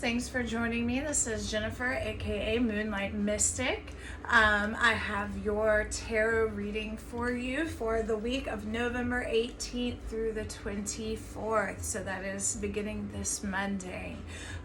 Thanks for joining me. This is Jennifer, aka Moonlight Mystic. I have your tarot reading for you for the week of November 18th through the 24th. So that is beginning this Monday.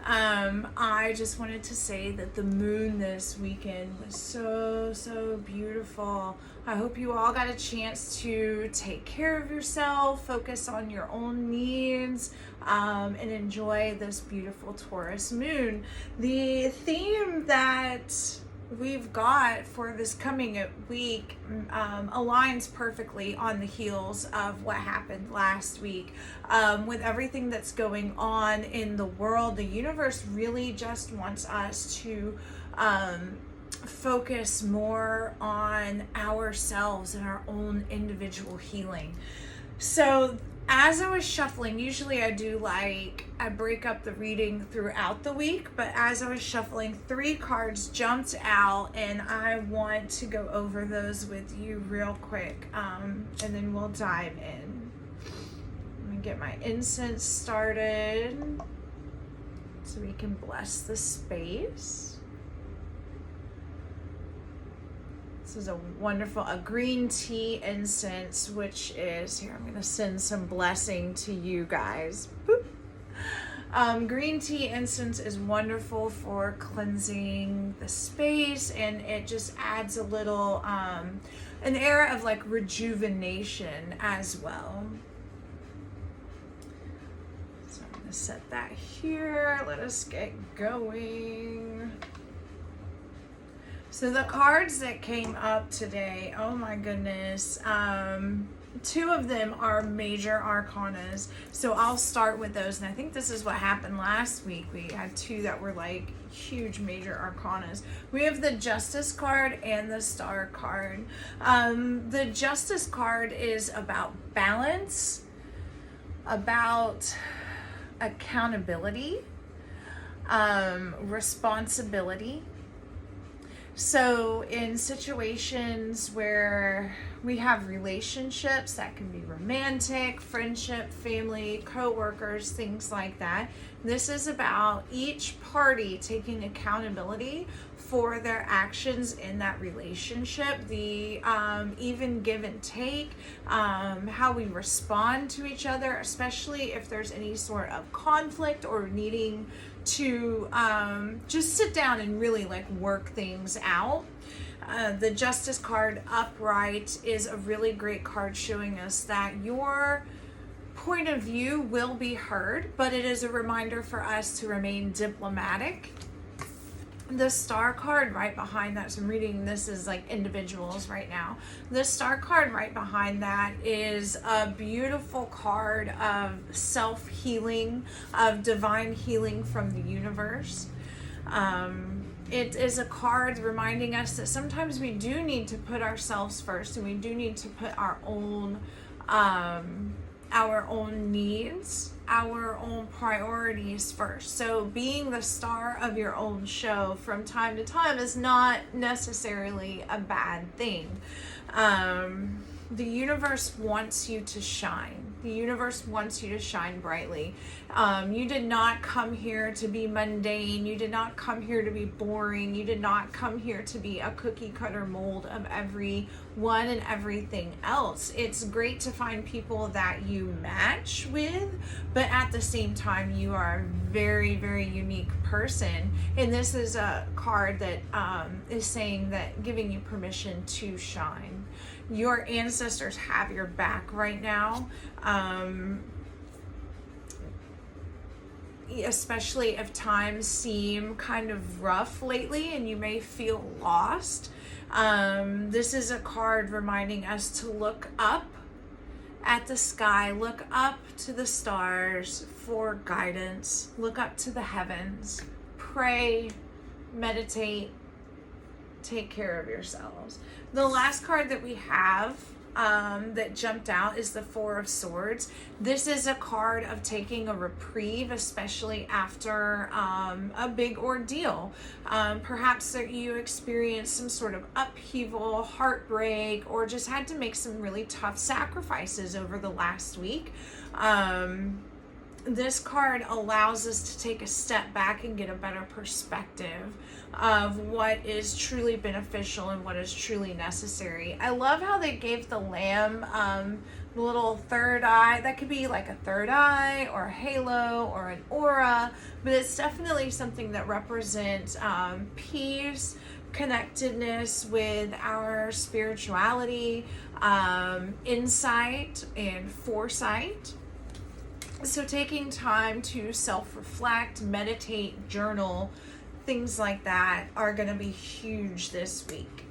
I just wanted to say that the moon this weekend was so beautiful. I hope you all got a chance to take care of yourself, focus on your own needs, and enjoy this beautiful Taurus moon. The theme that we've got for this coming week aligns perfectly on the heels of what happened last week. With everything that's going on in the world, the universe really just wants us to focus more on ourselves and our own individual healing. So as I was shuffling, usually I break up the reading throughout the week, but as I was shuffling, 3 cards jumped out and I want to go over those with you real quick, and then we'll dive in. Let me get my incense started so we can bless the space. This is a green tea incense, which is, here, I'm going to send some blessing to you guys. Boop. Green tea incense is wonderful for cleansing the space, and it just adds a little, an era of like rejuvenation as well. So I'm going to set that here. Let us get going. So the cards that came up today, oh my goodness, 2 of them are major arcanas. So I'll start with those. And I think this is what happened last week. We had 2 that were like huge major arcanas. We have the Justice card and the Star card. The Justice card is about balance, about accountability, responsibility. So in situations where we have relationships that can be romantic, friendship, family, co-workers, things like that, this is about each party taking accountability for their actions in that relationship, the even give and take, how we respond to each other, especially if there's any sort of conflict or needing to just sit down and really like work things out. The Justice card upright is a really great card showing us that your point of view will be heard, but it is a reminder for us to remain diplomatic. The Star card right behind that, so I'm reading this as like individuals right now. The Star card right behind that is a beautiful card of self-healing, of divine healing from the universe. It is a card reminding us that sometimes we do need to put ourselves first, and we do need to put our own needs, our own priorities first. So being the star of your own show from time to time is not necessarily a bad thing. The universe wants you to shine. The universe wants you to shine brightly. You did not come here to be mundane. You did not come here to be boring. You did not come here to be a cookie cutter mold of everyone and everything else. It's great to find people that you match with, but at the same time, you are a very, very unique person. And this is a card that is saying that, giving you permission to shine. Your ancestors have your back right now. Especially if times seem kind of rough lately and you may feel lost. This is a card reminding us to look up at the sky, look up to the stars for guidance, look up to the heavens, pray, meditate, take care of yourselves. The last card that we have that jumped out is the 4 of Swords. This is a card of taking a reprieve, especially after a big ordeal. Perhaps that you experienced some sort of upheaval, heartbreak, or just had to make some really tough sacrifices over the last week. this card allows us to take a step back and get a better perspective of what is truly beneficial and what is truly necessary. I love how they gave the lamb the little third eye. That could be like a third eye or a halo or an aura, but it's definitely something that represents peace, connectedness with our spirituality, insight, and foresight. So taking time to self-reflect, meditate, journal, things like that are going to be huge this week.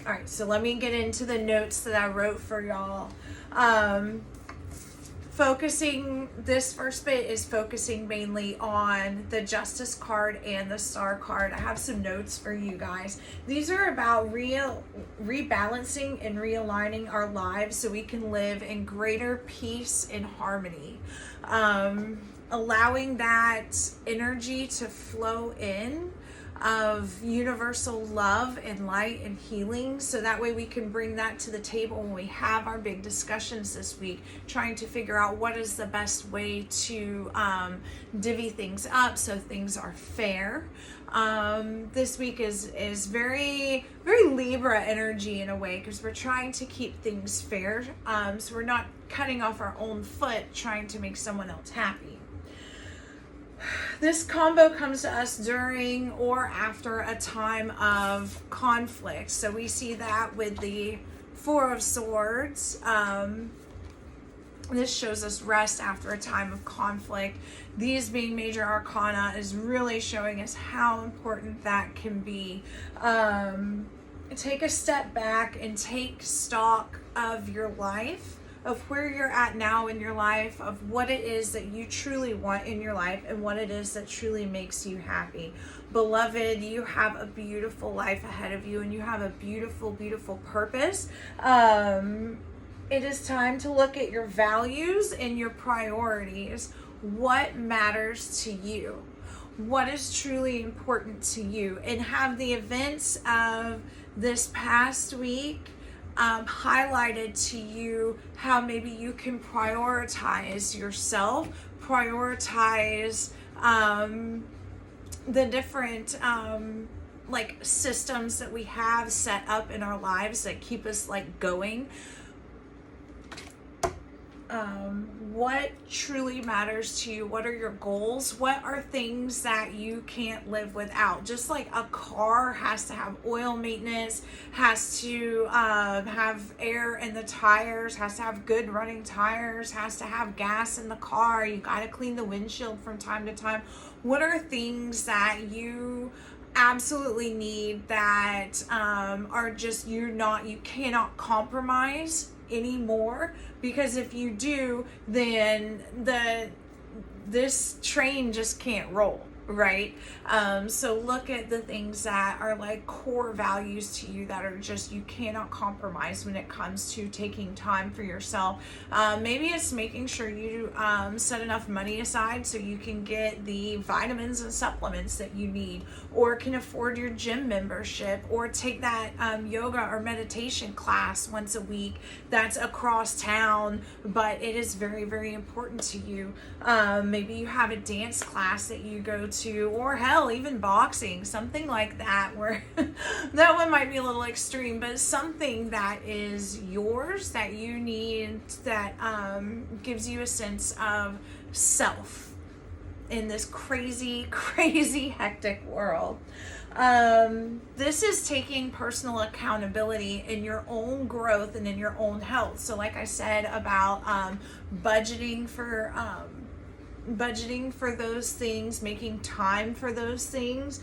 All right, so let me get into the notes that I wrote for y'all. This first bit is focusing mainly on the Justice card and the Star card. I have some notes for you guys. These are about rebalancing and realigning our lives so we can live in greater peace and harmony. Allowing that energy to flow in of universal love and light and healing, so that way we can bring that to the table when we have our big discussions this week, trying to figure out what is the best way to divvy things up so things are fair. This week is very, very Libra energy in a way, because we're trying to keep things fair, so we're not cutting off our own foot trying to make someone else happy. This combo comes to us during or after a time of conflict. So we see that with the Four of Swords. This shows us rest after a time of conflict. These being major arcana is really showing us how important that can be. Take a step back and take stock of your life, of where you're at now in your life, of what it is that you truly want in your life, and what it is that truly makes you happy. Beloved, you have a beautiful life ahead of you, and you have a beautiful, beautiful purpose. It is time to look at your values and your priorities. What matters to you? What is truly important to you? And have the events of this past week highlighted to you how maybe you can prioritize yourself, prioritize the different like systems that we have set up in our lives that keep us like going. What truly matters to you? What are your goals? What are things that you can't live without? Just like a car has to have oil maintenance, has to have air in the tires, has to have good running tires, has to have gas in the car. You got to clean the windshield from time to time. What are things that you absolutely need that are just you cannot compromise anymore? Because if you do, then this train just can't roll, right? So look at the things that are like core values to you that are just you cannot compromise when it comes to taking time for yourself. Maybe it's making sure you set enough money aside so you can get the vitamins and supplements that you need, or can afford your gym membership, or take that yoga or meditation class once a week that's across town, but it is very, very important to you. Maybe you have a dance class that you go to, or hell, even boxing, something like that, where that one might be a little extreme, but something that is yours that you need, that gives you a sense of self in this crazy, crazy, hectic world. This is taking personal accountability in your own growth and in your own health. So like I said about budgeting for those things, making time for those things,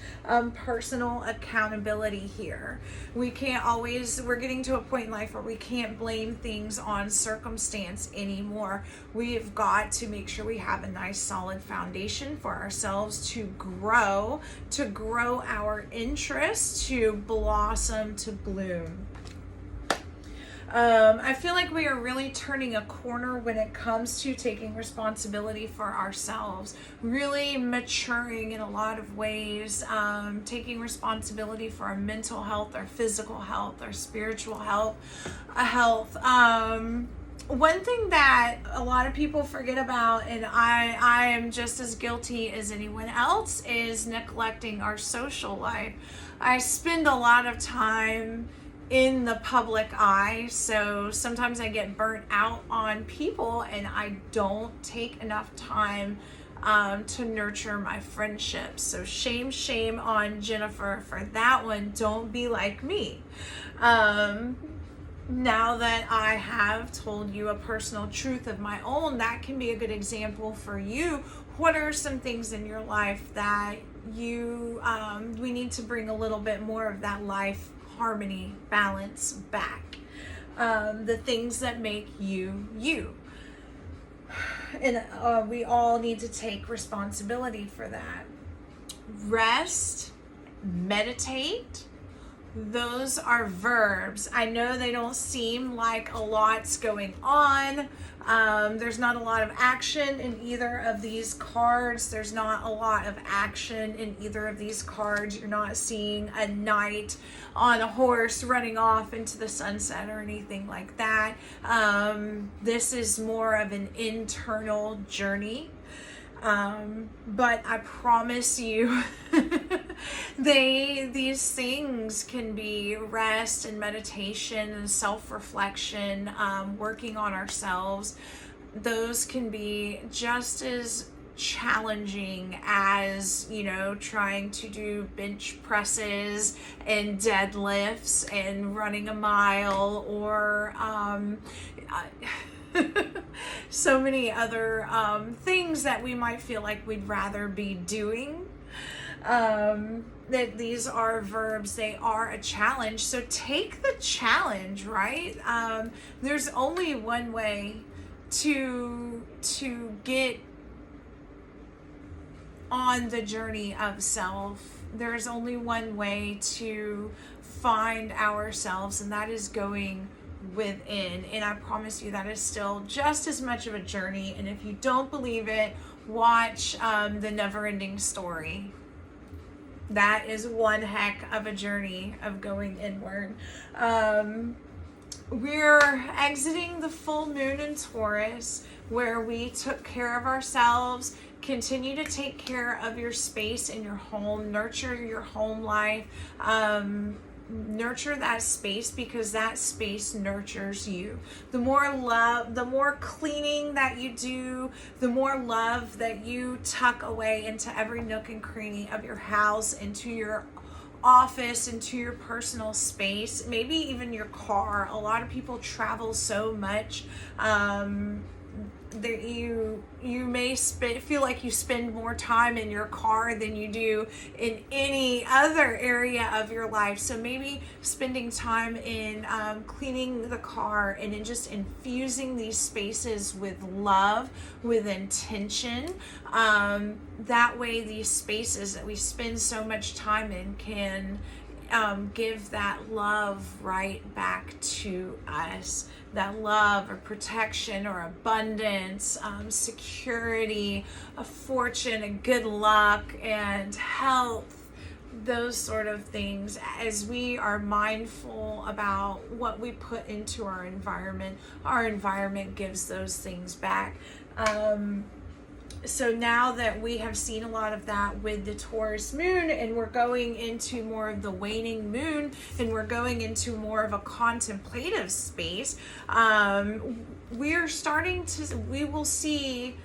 personal accountability here. We're getting to a point in life where we can't blame things on circumstance anymore. We've got to make sure we have a nice solid foundation for ourselves to grow our interests, to blossom, to bloom. I feel like we are really turning a corner when it comes to taking responsibility for ourselves, really maturing in a lot of ways, taking responsibility for our mental health, our physical health, our spiritual health. One thing that a lot of people forget about, and I am just as guilty as anyone else, is neglecting our social life. I spend a lot of time in the public eye, so sometimes I get burnt out on people and I don't take enough time to nurture my friendships. So shame on Jennifer for that one. Don't be like me. Now that I have told you a personal truth of my own, that can be a good example for you. What are some things in your life that we need to bring a little bit more of that life harmony, balance back? The things that make you, you. And we all need to take responsibility for that. Rest, meditate. Those are verbs. I know they don't seem like a lot's going on. There's not a lot of action in either of these cards. There's not a lot of action in either of these cards. You're not seeing a knight on a horse running off into the sunset or anything like that. This is more of an internal journey. But I promise you, these things can be rest and meditation and self-reflection, working on ourselves. Those can be just as challenging as, trying to do bench presses and deadlifts and running a mile, or so many other things that we might feel like we'd rather be doing. That these are verbs, they are a challenge. So take the challenge, right? There's only one way to get on the journey of self. There's only one way to find ourselves, and that is going within. And I promise you that is still just as much of a journey. And if you don't believe it, watch the Never-Ending Story. That is one heck of a journey of going inward. We're exiting the full moon in Taurus, where we took care of ourselves. Continue to take care of your space in your home, nurture your home life, nurture that space, because that space nurtures you. The more love, the more cleaning that you do, the more love that you tuck away into every nook and cranny of your house, into your office, into your personal space, maybe even your car. A lot of people travel so much that you may feel like you spend more time in your car than you do in any other area of your life. So maybe spending time in cleaning the car and in just infusing these spaces with love, with intention. That way these spaces that we spend so much time in can give that love right back to us. That love or protection or abundance, security, a fortune, and good luck and health, those sort of things. As we are mindful about what we put into our environment gives those things back. So now that we have seen a lot of that with the Taurus moon, and we're going into more of the waning moon, and we're going into more of a contemplative space, we will see,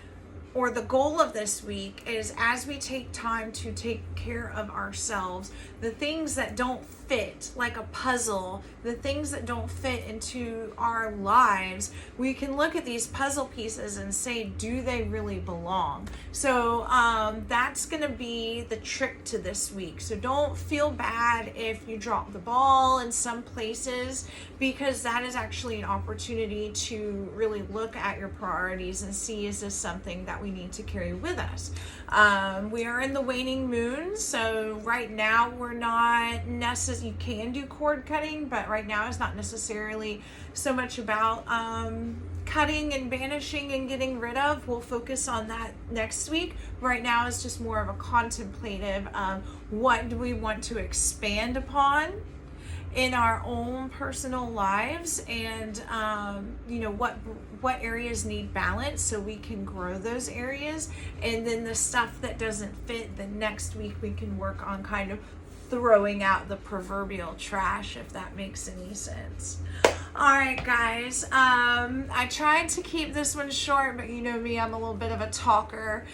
or the goal of this week is, as we take time to take care of ourselves, the things that don't fit, like a puzzle, the things that don't fit into our lives, we can look at these puzzle pieces and say, do they really belong? So that's going to be the trick to this week. So don't feel bad if you drop the ball in some places, because that is actually an opportunity to really look at your priorities and see, is this something that we need to carry with us? We are in the waning moon, so right now we're not necessarily, you can do cord cutting, but right now it's not necessarily so much about cutting and banishing and getting rid of. We'll focus on that next week. Right now it's just more of a contemplative, what do we want to expand upon, in our own personal lives, and you know, what areas need balance so we can grow those areas, and then the stuff that doesn't fit, the next week we can work on kind of throwing out the proverbial trash, if that makes any sense. All right, guys. I tried to keep this one short, but you know me, I'm a little bit of a talker.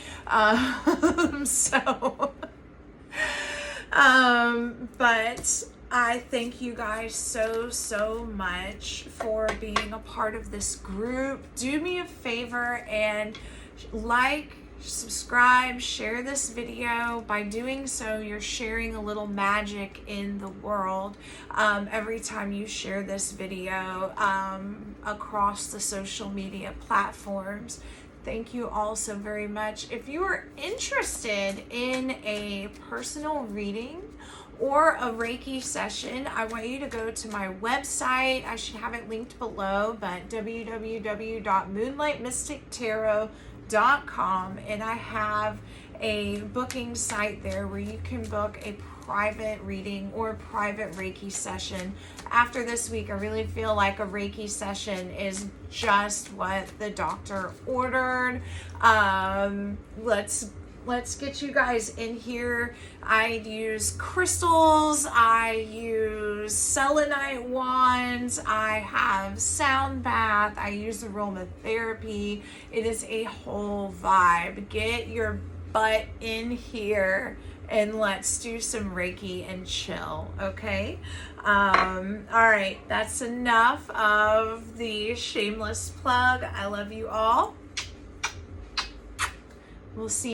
But I thank you guys so much for being a part of this group. Do me a favor and like, subscribe, share this video. By doing so, you're sharing a little magic in the world every time you share this video across the social media platforms. Thank you all so very much. If you are interested in a personal reading or a Reiki session, I want you to go to my website. I should have it linked below, but www.moonlightmystictarot.com, and I have a booking site there where you can book a private reading or a private Reiki session. After this week, I really feel like a Reiki session is just what the doctor ordered. Let's get you guys in here. I use crystals, I use selenite wands, I have sound bath, I use aromatherapy. It is a whole vibe. Get your butt in here and let's do some Reiki and chill, okay? All right, that's enough of the shameless plug. I love you all. We'll see